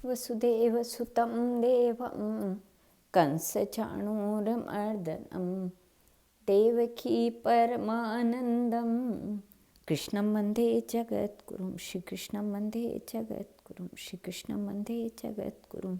वसुदेवसुतं देवं कंसचाणूरमर्दनं देवकी परमानन्दं कृष्णं वन्दे जगद्गुरुं श्रीकृष्णं वन्दे जगद्गुरुं श्रीकृष्णं वन्दे जगद्गुरुं।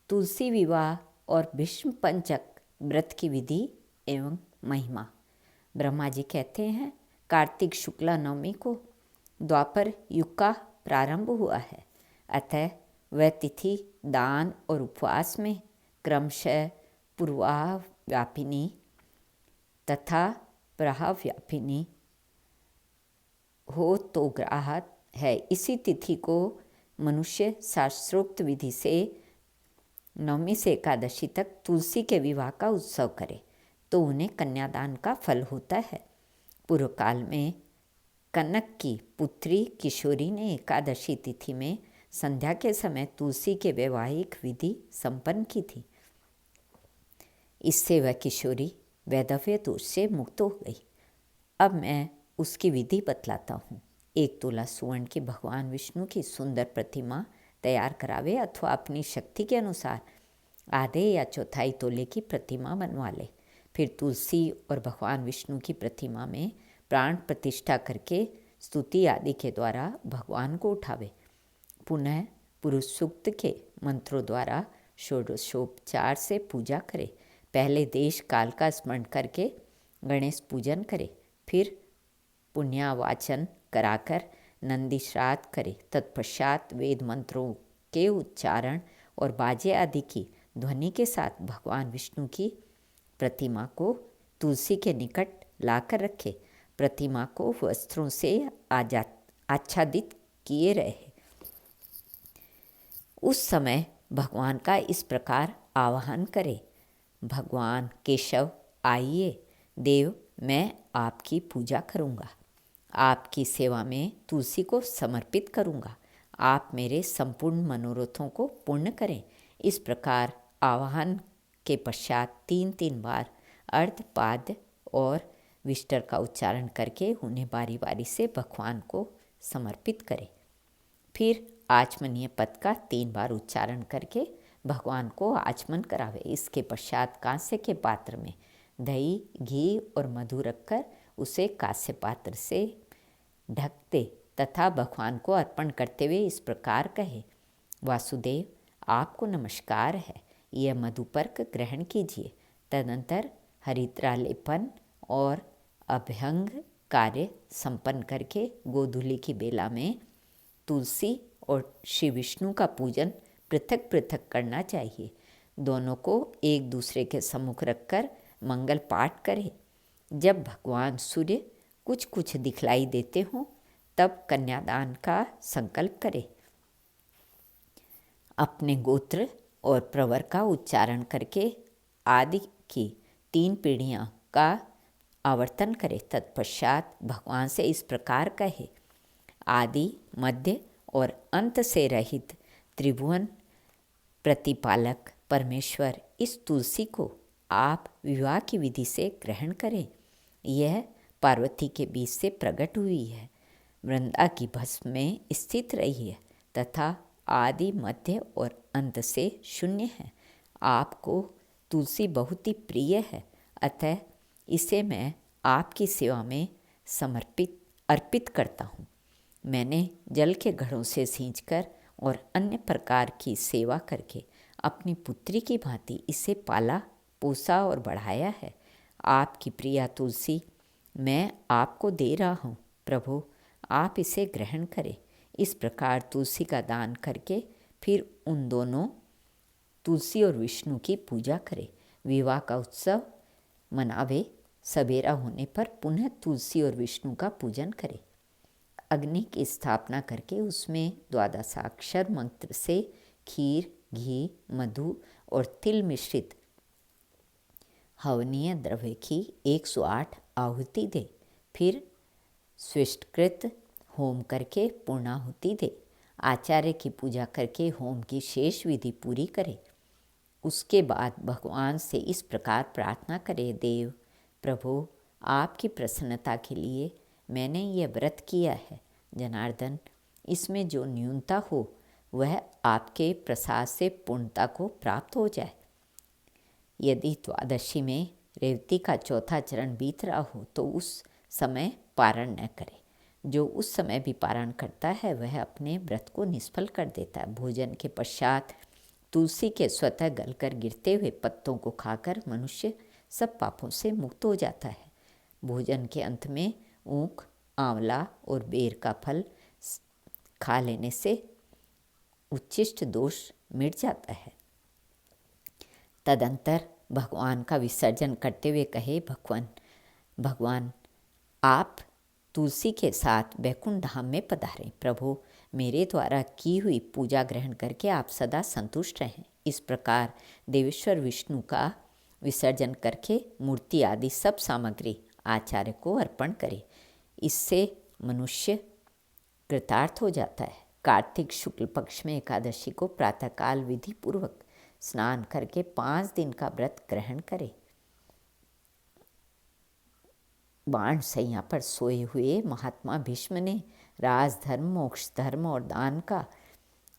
तुलसी विवाह और भीष्म पंचक व्रत की विधि एवं महिमा। ब्रह्मा जी कहते हैं, कार्तिक शुक्ला नवमी को द्वापर युग का प्रारंभ हुआ है, अतः वह तिथि दान और उपवास में क्रमशः पूर्वाव्यापिनी तथा प्रहाव्यापिनी हो तो ग्राहक है। इसी तिथि को मनुष्य शास्त्रोक्त विधि से नवमी से एकादशी तक तुलसी के विवाह का उत्सव करे तो उन्हें कन्यादान का फल होता है। पूर्व काल में कनक की पुत्री किशोरी ने एकादशी तिथि में संध्या के समय तुलसी के वैवाहिक विधि संपन्न की थी। इससे वह किशोरी वैधव्य दोष से मुक्त हो गई। अब मैं उसकी विधि बतलाता हूँ। 1 तोला सुवर्ण की भगवान विष्णु की सुंदर प्रतिमा तैयार करावे अथवा अपनी शक्ति के अनुसार आधे या चौथाई तोले की प्रतिमा बनवा ले। फिर तुलसी और भगवान विष्णु की प्रतिमा में प्राण प्रतिष्ठा करके स्तुति आदि के द्वारा भगवान को उठावे। पुनः पुरुष सूक्त के मंत्रों द्वारा षोडशोपचार से पूजा करे। पहले देश काल का स्मरण करके गणेश पूजन करे, फिर पुण्यावाचन कराकर नंदी श्राद्ध करे। तत्पश्चात वेद मंत्रों के उच्चारण और बाजे आदि की ध्वनि के साथ भगवान विष्णु की प्रतिमा को तुलसी के निकट लाकर रखे। प्रतिमा को वस्त्रों से आच्छादित किए रहे। उस समय भगवान का इस प्रकार आवाहन करे, भगवान केशव आइए, देव मैं आपकी पूजा करूँगा, आपकी सेवा में तुलसी को समर्पित करूँगा, आप मेरे संपूर्ण मनोरथों को पूर्ण करें। इस प्रकार आवाहन के पश्चात 3 बार अर्धपाद और विष्टर का उच्चारण करके उन्हें बारी बारी से भगवान को समर्पित करें। फिर आचमनीय पद का 3 बार उच्चारण करके भगवान को आचमन करावे। इसके पश्चात कांस्य के पात्र में दही, घी और मधु रखकर उसे कांस्य पात्र से ढक दे तथा भगवान को अर्पण करते हुए इस प्रकार कहे, वासुदेव आपको नमस्कार है, यह मधुपर्क ग्रहण कीजिए। तदंतर हरिद्रालेपन और अभ्यंग कार्य संपन्न करके गोधूली की बेला में तुलसी और श्री विष्णु का पूजन पृथक पृथक करना चाहिए। दोनों को एक दूसरे के सम्मुख रखकर मंगल पाठ करें। जब भगवान सूर्य कुछ कुछ दिखलाई देते हों तब कन्यादान का संकल्प करें। अपने गोत्र और प्रवर का उच्चारण करके आदि की 3 पीढ़ियाँ का आवर्तन करे। तत्पश्चात भगवान से इस प्रकार कहे, आदि मध्य और अंत से रहित त्रिभुवन प्रतिपालक परमेश्वर, इस तुलसी को आप विवाह की विधि से ग्रहण करें। यह पार्वती के बीच से प्रकट हुई है, वृंदा की भस्म में स्थित रही है तथा आदि मध्य और अंत से शून्य है। आपको तुलसी बहुत ही प्रिय है, अतः इसे मैं आपकी सेवा में अर्पित करता हूँ। मैंने जल के घड़ों से सींचकर और अन्य प्रकार की सेवा करके अपनी पुत्री की भांति इसे पाला, पोसा और बढ़ाया है। आपकी प्रिया तुलसी मैं आपको दे रहा हूँ, प्रभु आप इसे ग्रहण करें। इस प्रकार तुलसी का दान करके फिर उन दोनों तुलसी और विष्णु की पूजा करें। विवाह का उत्सव मनावे। सवेरा होने पर पुनः तुलसी और विष्णु का पूजन करें। अग्नि की स्थापना करके उसमें द्वादशाक्षर मंत्र से खीर, घी, मधु और तिल मिश्रित हवनीय द्रव्य की 108 आहुति दे। फिर स्विष्टकृत होम करके पूर्णाहुति दे। आचार्य की पूजा करके होम की शेष विधि पूरी करे। उसके बाद भगवान से इस प्रकार प्रार्थना करे, देव प्रभु आपकी प्रसन्नता के लिए मैंने यह व्रत किया है। जनार्दन, इसमें जो न्यूनता हो वह आपके प्रसाद से पूर्णता को प्राप्त हो जाए। यदि द्वादशी में रेवती का चौथा चरण बीत रहा हो तो उस समय पारण न करे। जो उस समय भी पारण करता है वह अपने व्रत को निष्फल कर देता है। भोजन के पश्चात तुलसी के स्वतः गलकर गिरते हुए पत्तों को खाकर मनुष्य सब पापों से मुक्त हो जाता है। भोजन के अंत में ऊख, आंवला और बेर का फल खा लेने से उच्छिष्ट दोष मिट जाता है। तदंतर भगवान का विसर्जन करते हुए कहे, भगवान आप तुलसी के साथ वैकुंठ धाम में पधारें। प्रभु, मेरे द्वारा की हुई पूजा ग्रहण करके आप सदा संतुष्ट रहें। इस प्रकार देवेश्वर विष्णु का विसर्जन करके मूर्ति आदि सब सामग्री आचार्य को अर्पण करे। इससे मनुष्य कृतार्थ हो जाता है। कार्तिक शुक्ल पक्ष में एकादशी को प्रातःकाल विधि पूर्वक स्नान करके 5 दिन का व्रत ग्रहण करे। बाण सैया पर सोए हुए महात्मा भीष्म ने राजधर्म, मोक्ष धर्म और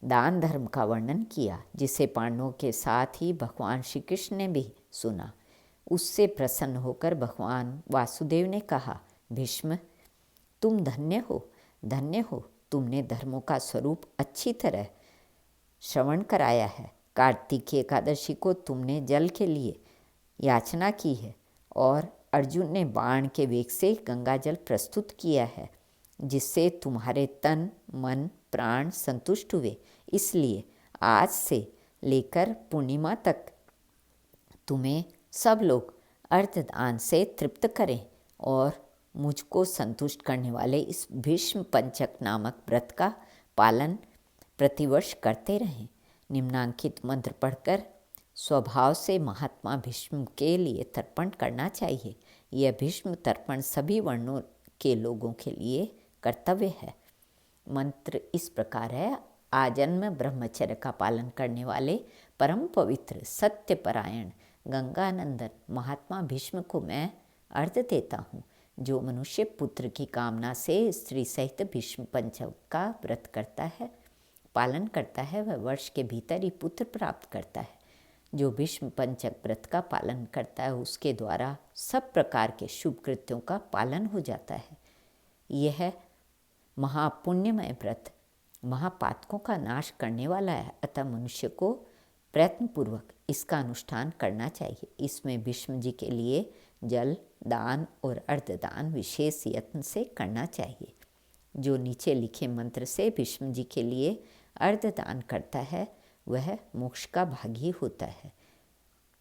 दान धर्म का वर्णन किया, जिसे पांडवों के साथ ही भगवान श्री कृष्ण ने भी सुना। उससे प्रसन्न होकर भगवान वासुदेव ने कहा, भीष्म, तुम धन्य हो, तुमने धर्मों का स्वरूप अच्छी तरह श्रवण कराया है। कार्तिक एकादशी को तुमने जल के लिए याचना की है और अर्जुन ने बाण के वेग से गंगा जल प्रस्तुत किया है, जिससे तुम्हारे तन, मन, प्राण संतुष्ट हुए। इसलिए आज से लेकर पूर्णिमा तक तुम्हें सब लोग अर्धदान से तृप्त करें और मुझको संतुष्ट करने वाले इस भीष्म पंचक नामक व्रत का पालन प्रतिवर्ष करते रहें। निम्नांकित मंत्र पढ़कर स्वभाव से महात्मा भीष्म के लिए तर्पण करना चाहिए। यह भीष्म तर्पण सभी वर्णों के लोगों के लिए कर्तव्य है। मंत्र इस प्रकार है। आजन्म ब्रह्मचर्य का पालन करने वाले परम पवित्र सत्यपरायण गंगानंदन महात्मा भीष्म को मैं अर्घ देता हूँ। जो मनुष्य पुत्र की कामना से स्त्री सहित भीष्म पंचक का व्रत करता है, पालन करता है, वह वर्ष के भीतर ही पुत्र प्राप्त करता है। जो भीष्म पंचक व्रत का पालन करता है उसके द्वारा सब प्रकार के शुभ कृत्यों का पालन हो जाता है। यह महापुण्यमय व्रत महापातकों का नाश करने वाला है, अतः मनुष्य को प्रयत्नपूर्वक इसका अनुष्ठान करना चाहिए। इसमें भीष्म जी के लिए जल दान और अर्धदान विशेष यत्न से करना चाहिए। जो नीचे लिखे मंत्र से भीष्म जी के लिए अर्धदान करता है वह मोक्ष का भागी होता है।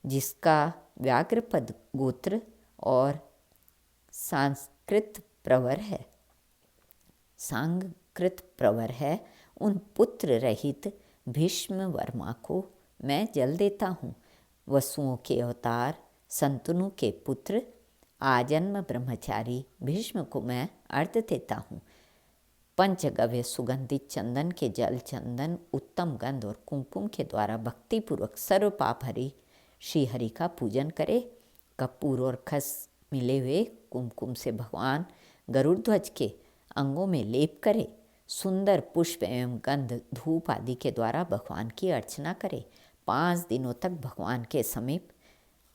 जिसका व्याघ्रपद गोत्र और सांस्कृत प्रवर है, उन पुत्र रहित भीष्म वर्मा को मैं जल देता हूँ। वसुओं के अवतार संतनु के पुत्र आजन्म ब्रह्मचारी भीष्म को मैं अर्घ देता हूँ। पंचगव्य सुगंधित चंदन के जल, चंदन, उत्तम गंध और कुमकुम के द्वारा भक्तिपूर्वक सर्व पाप हरि श्री हरि का पूजन करे। कपूर और खस मिले हुए कुमकुम से भगवान गरुड़ ध्वज के अंगों में लेप करे। सुंदर पुष्प एवं गंध धूप आदि के द्वारा भगवान की अर्चना करे। 5 दिनों तक भगवान के समीप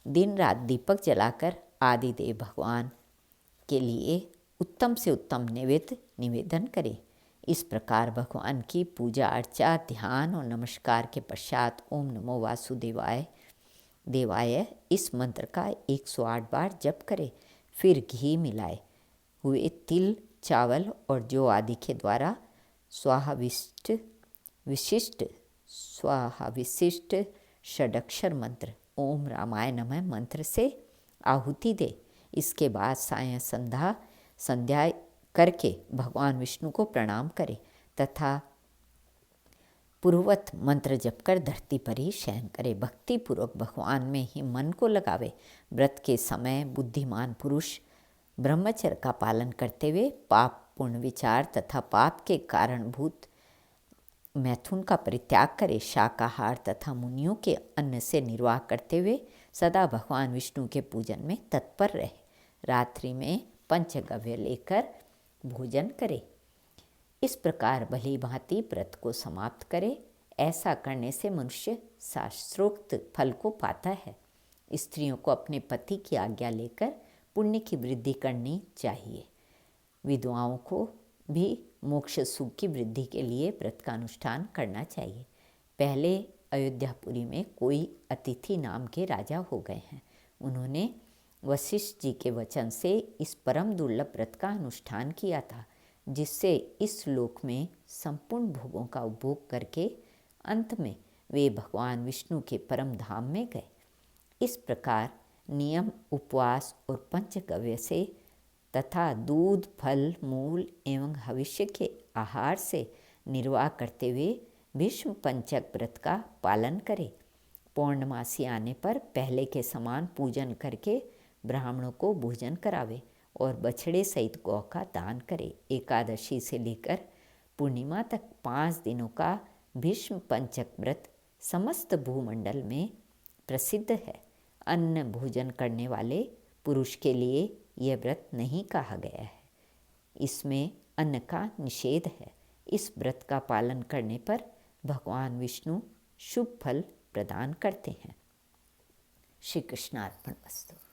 दिन रात दीपक जलाकर आदिदेव भगवान के लिए उत्तम से उत्तम नैवेद्य निवेदन करें। इस प्रकार भगवान की पूजा अर्चा, ध्यान और नमस्कार के पश्चात ओम नमो वासुदेवाय देवाय इस मंत्र का 108 बार जप करें। फिर घी मिलाए हुए तिल, चावल और जौ आदि के द्वारा स्वाहा विशिष्ट षडक्षर मंत्र ओम रामाय नमः मंत्र से आहुति दे। इसके बाद सायं संध्या करके भगवान विष्णु को प्रणाम करे तथा पूर्ववत मंत्र जप कर धरती पर ही शयन करे। भक्तिपूर्वक भगवान में ही मन को लगावे। व्रत के समय बुद्धिमान पुरुष ब्रह्मचर्य का पालन करते हुए पाप पूर्ण विचार तथा पाप के कारणभूत मैथुन का परित्याग करे। शाकाहार तथा मुनियों के अन्न से निर्वाह करते हुए सदा भगवान विष्णु के पूजन में तत्पर रहे। रात्रि में पंचगव्य लेकर भोजन करे। इस प्रकार भली भांति व्रत को समाप्त करे। ऐसा करने से मनुष्य शास्त्रोक्त फल को पाता है। स्त्रियों को अपने पति की आज्ञा लेकर पुण्य की वृद्धि करनी चाहिए। विधवाओं को भी मोक्ष सुख की वृद्धि के लिए व्रत का अनुष्ठान करना चाहिए। पहले अयोध्यापुरी में कोई अतिथि नाम के राजा हो गए हैं। उन्होंने वशिष्ठ जी के वचन से इस परम दुर्लभ व्रत का अनुष्ठान किया था, जिससे इस लोक में संपूर्ण भोगों का उपभोग करके अंत में वे भगवान विष्णु के परम धाम में गए। इस प्रकार नियम, उपवास और पंचगव्य से तथा दूध, फल, मूल एवं भविष्य के आहार से निर्वाह करते हुए भीष्म पंचक व्रत का पालन करें। पौर्णमासी आने पर पहले के समान पूजन करके ब्राह्मणों को भोजन करावे और बछड़े सहित गौ का दान करे। एकादशी से लेकर पूर्णिमा तक 5 दिनों का भीष्म पंचक व्रत समस्त भूमंडल में प्रसिद्ध है। अन्न भोजन करने वाले पुरुष के लिए यह व्रत नहीं कहा गया है। इसमें अन्न का निषेध है। इस व्रत का पालन करने पर भगवान विष्णु शुभ फल प्रदान करते हैं। श्री कृष्णार्पण वस्तु।